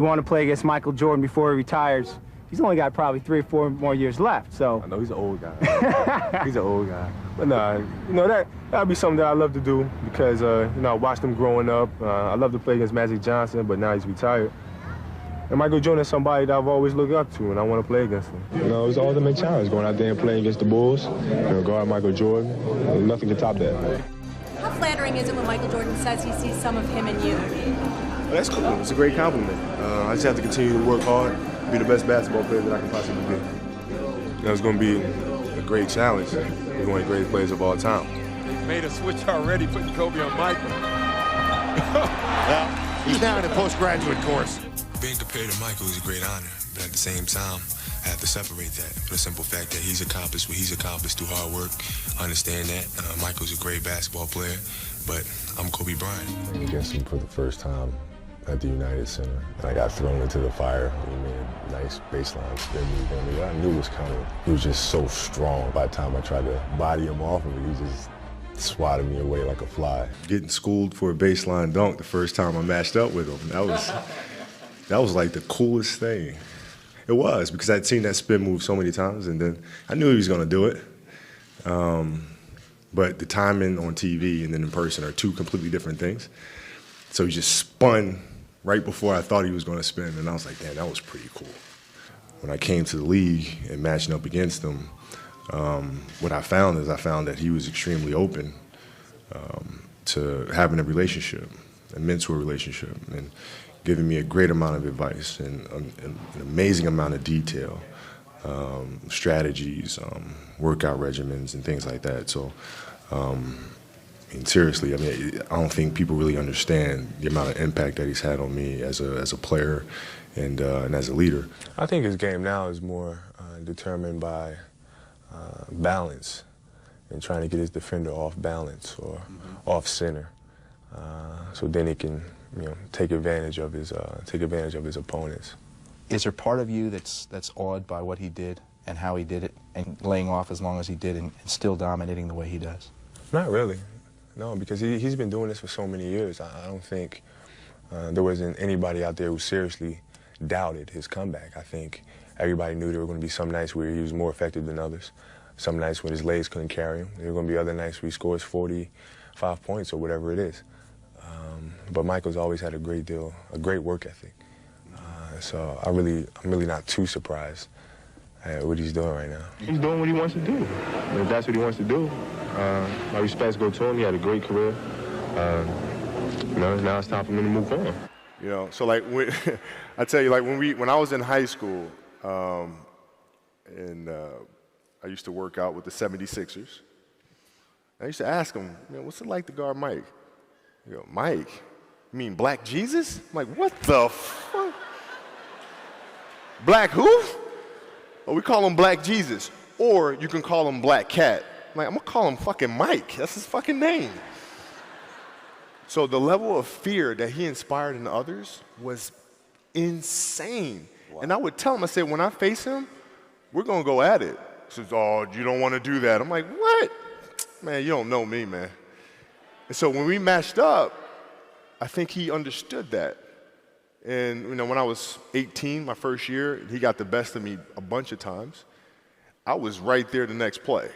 You want to play against Michael Jordan before he retires. He's only got probably 3 or 4 more years left, so. I know he's an old guy. He's an old guy. But nah, you know, that'd be something that I love to do because, you know, I watched him growing up. I love to play against Magic Johnson, but now he's retired. And Michael Jordan is somebody that I've always looked up to, and I want to play against him. You know, it was the ultimate challenge going out there and playing against the Bulls, you know, guard Michael Jordan. Nothing can top that. How flattering is it when Michael Jordan says he sees some of him in you? Well, that's cool. It's a great compliment. I just have to continue to work hard, be the best basketball player that I can possibly be. You know, it's going to be a great challenge. We're one of the greatest players of all time. Made a switch already, putting Kobe on Michael. Well, he's now in a postgraduate course. Being compared to Michael is a great honor, but at the same time, I have to separate that for the simple fact that he's accomplished what he's accomplished through hard work. I understand that. Michael's a great basketball player, but I'm Kobe Bryant. Playing against him for the first time at the United Center, and I got thrown into the fire. He made a nice baseline spin move on me. I knew it was coming. He was just so strong. By the time I tried to body him off of it, he just swatted me away like a fly. Getting schooled for a baseline dunk the first time I matched up with him, that was like the coolest thing. It was, because I'd seen that spin move so many times, and then I knew he was going to do it. But the timing on TV and then in person are two completely different things. So he just spun right before I thought he was going to spin, and I was like, man, that was pretty cool. When I came to the league and matching up against him, what I found that he was extremely open to having a relationship, a mentor relationship, and giving me a great amount of advice and an amazing amount of detail, strategies, workout regimens, and things like that. So, I mean, seriously, I mean, I don't think people really understand the amount of impact that he's had on me as a player and as a leader. I think his game now is more determined by balance and trying to get his defender off balance or off center, so then he can, you know, take advantage of his opponents. Is there part of you that's awed by what he did and how he did it and laying off as long as he did and still dominating the way he does? Not really, no, because he's been doing this for so many years. I don't think there wasn't anybody out there who seriously doubted his comeback. I think everybody knew there were going to be some nights where he was more effective than others, some nights when his legs couldn't carry him. There were going to be other nights where he scores 45 points or whatever it is. But Michael's always had a great work ethic. So I'm really not too surprised at what he's doing right now. He's doing what he wants to do. And if that's what he wants to do, my respects go to him. He had a great career. You know, now it's time for me to move on. You know, so like I tell you, like when I was in high school, and I used to work out with the 76ers. I used to ask him, man, what's it like to guard Mike? He go, Mike, you mean Black Jesus? I'm like, what the fuck? Black who? Oh, we call him Black Jesus. Or you can call him Black Cat. I'm like, I'm gonna call him fucking Mike. That's his fucking name. So the level of fear that he inspired in others was insane. Wow. And I would tell him, I said, when I face him, we're gonna go at it. He says, oh, you don't wanna do that. I'm like, what? Man, you don't know me, man. And so when we matched up, I think he understood that. And you know, when I was 18, my first year, he got the best of me a bunch of times. I was right there the next play.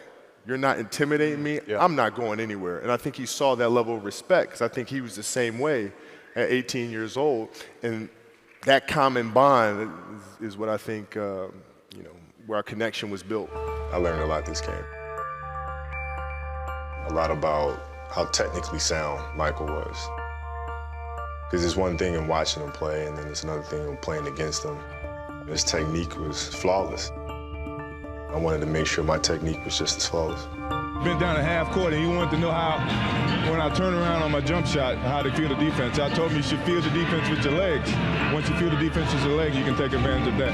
You're not intimidating me, yeah. I'm not going anywhere. And I think he saw that level of respect, because I think he was the same way at 18 years old. And that common bond is what I think, you know, where our connection was built. I learned a lot this game. A lot about how technically sound Michael was. Because it's one thing in watching him play, and then it's another thing in playing against him. His technique was flawless. I wanted to make sure my technique was just as flawless. Been down a half court, and he wanted to know how, when I turn around on my jump shot, how to feel the defense. I told him you should feel the defense with your legs. Once you feel the defense with your legs, you can take advantage of that.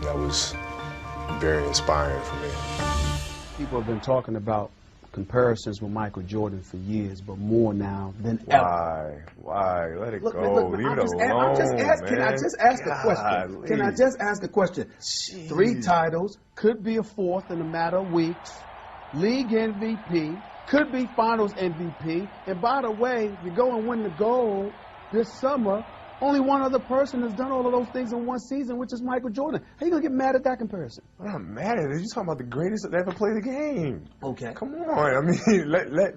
That was very inspiring for me. People have been talking about comparisons with Michael Jordan for years, but more now than ever. Why? Let it go. Leave it alone, Can I just ask a question? Can I just ask a question? Jeez. 3 titles, could be a 4th in a matter of weeks. League MVP, could be Finals MVP. And by the way, you go and win the gold this summer, Only one other person has done all of those things in one season, which is Michael Jordan. How you going to get mad at that comparison? I'm not mad at it. You're talking about the greatest that ever played the game. Okay. Come on. I mean,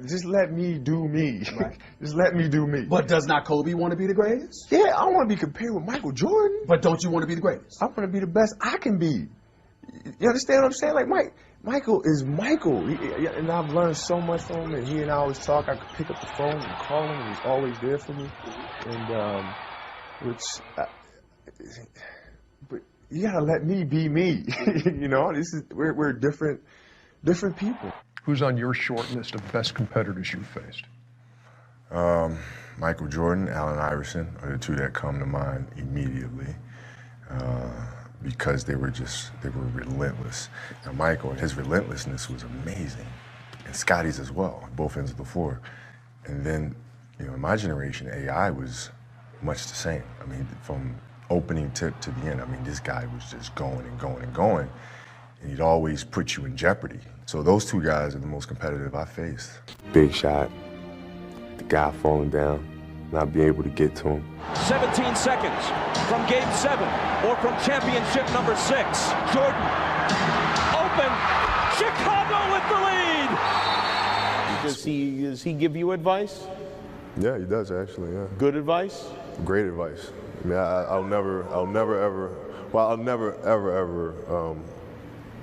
just let me do me. Right. Just let me do me. But does not Kobe want to be the greatest? Yeah, I want to be compared with Michael Jordan. But don't you want to be the greatest? I want to be the best I can be. You understand what I'm saying? Like, Michael is Michael. And I've learned so much from him. And he and I always talk. I could pick up the phone and call him, and he's always there for me. And, but you gotta let me be me. You know, we're different people. Who's on your short list of best competitors you've faced? Michael Jordan, Allen Iverson are the two that come to mind immediately because they were relentless. Now Michael, his relentlessness was amazing, and Scotty's as well, both ends of the floor. And then, you know, in my generation, AI was much the same. I mean, from opening tip to the end, I mean, this guy was just going and going and going, and he'd always put you in jeopardy. So those two guys are the most competitive I faced. Big shot, the guy falling down, not being able to get to him. 17 seconds from Game 7 or from championship number 6. Jordan, open, Chicago with the lead. Does he give you advice? Yeah, he does actually, yeah. Good advice? Great advice. I mean, I'll never ever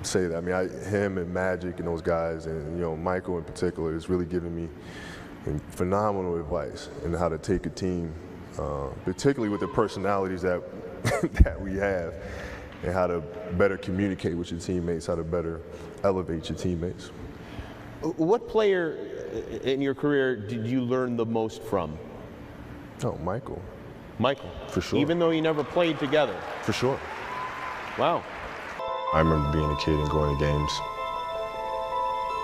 say that. I mean, him and Magic and those guys, and you know, Michael in particular, is really giving me phenomenal advice on how to take a team, particularly with the personalities that that we have, and how to better communicate with your teammates, how to better elevate your teammates. What player in your career did you learn the most from? Oh, Michael. Michael? For sure. Even though you never played together? For sure. Wow. I remember being a kid and going to games,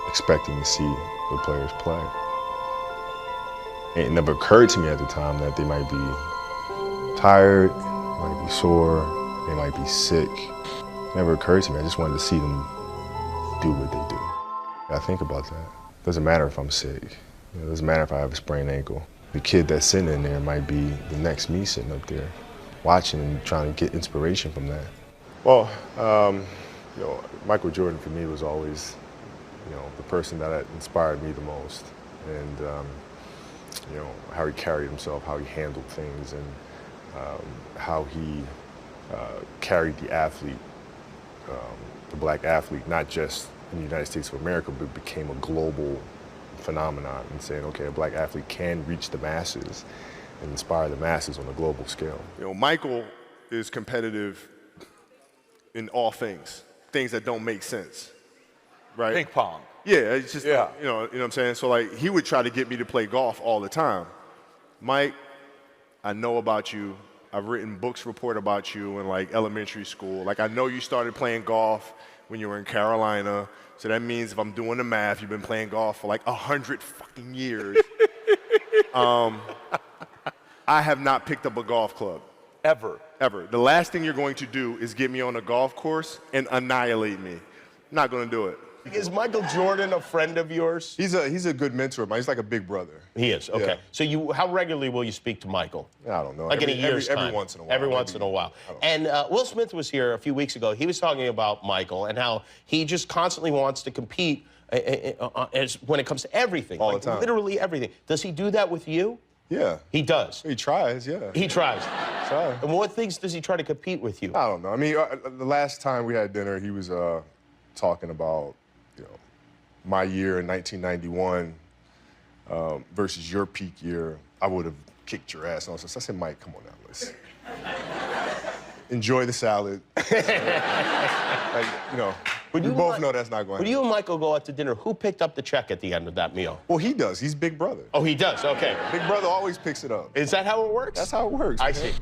expecting to see the players play. It never occurred to me at the time that they might be tired, might be sore, they might be sick. It never occurred to me. I just wanted to see them do what they do. I think about that. It doesn't matter if I'm sick. It doesn't matter if I have a sprained ankle. The kid that's sitting in there might be the next me sitting up there, watching and trying to get inspiration from that. Well, you know, Michael Jordan for me was always, you know, the person that inspired me the most. And, you know, how he carried himself, how he handled things, and how he carried the athlete, the black athlete, not just in the United States of America, but became a global phenomenon, and saying, okay, a black athlete can reach the masses and inspire the masses on a global scale. You know, Michael is competitive in all things that don't make sense, right? Ping pong. Yeah, it's just, Yeah. you know what I'm saying? So, like, he would try to get me to play golf all the time. Mike, I know about you. I've written books report about you in, like, elementary school. Like, I know you started playing golf when you were in Carolina. So that means if I'm doing the math, you've been playing golf for, like, 100 fucking years. I have not picked up a golf club. Ever. Ever. The last thing you're going to do is get me on a golf course and annihilate me. Not going to do it. Is Michael Jordan a friend of yours? He's a good mentor of mine. He's like a big brother. He is, okay. Yeah. So how regularly will you speak to Michael? I don't know. Like in a year's time? Every once in a while. Every once in a while. And Will Smith was here a few weeks ago. He was talking about Michael and how he just constantly wants to compete when it comes to everything. All the time. Literally everything. Does he do that with you? Yeah. He does? He tries, yeah. He tries? Try. And what things does he try to compete with you? I don't know. I mean, the last time we had dinner, he was talking about, you know, my year in 1991 versus your peak year. I would have kicked your ass. And I said, Mike, come on now, listen. Enjoy the salad. Like, you know, we both know that's not going to happen. When you and Michael go out to dinner, who picked up the check at the end of that meal? Well, he does. He's big brother. Oh, he does? Okay. Big brother always picks it up. Is that how it works? That's how it works. I see.